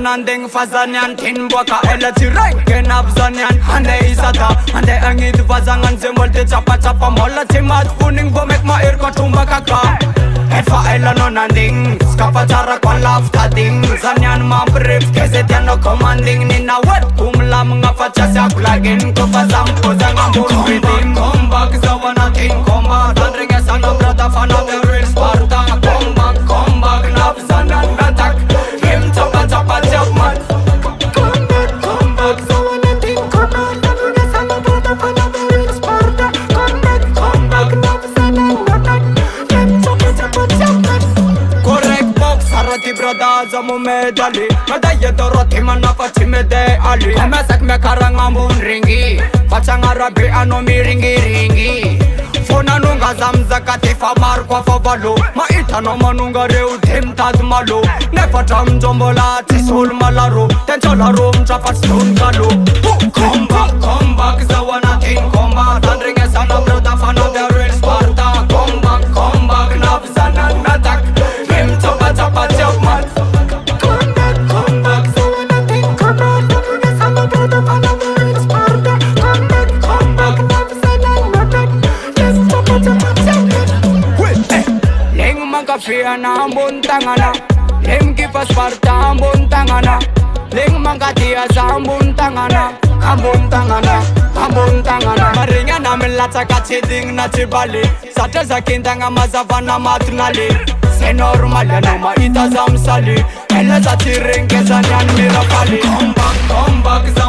nandeng fazanyan tin boka elati ranken abzanyan ande isata ande angit vazangan zemolte chapa chapa molla timat kuning bomek ma irko tumba kaka efa elano nanding skapa cara kwa lafta ding zanyan ma brief kezetian no commanding nina wet kumla mngafa chasa plugin ko fazam ko zangam burbidim comeback zawana tin combat dandring esana brother fana the real Sparta comeback nabzanan attack him chapa chapa chapman comeback zawana tin combat dandring esana brother fana the real Sparta comeback nabzanan attack him chapa chapa chapman correct box sarati brother zamu medali madaye doroti manafa chimede ali amasak me karanga mun ringi fachanga rabi ano mi ringi Fona nunga zamza katifa markwa favalo Maita no manunga reu tim tadmalo Nefa tram jombola tisul malaro Tenchola rum chapat stone galo Comeback zawana tin combat Andring esana brother fana the real Sparta Comeback nabzana attack Him chapa chapa chapman Comeback zawana tin combat Andring esana brother fana the real Sparta Comeback nabzana attack Leng mangkafia na ambon tangana Leng kipas Sparta ambon tangana Leng mangkatia sa ambon tangana Maringa na melata kacheding na chibali Sata za kindanga mazavana matunali Se normal ya nama ita za msali Ela za chirenke za nyan mirapali Comeback za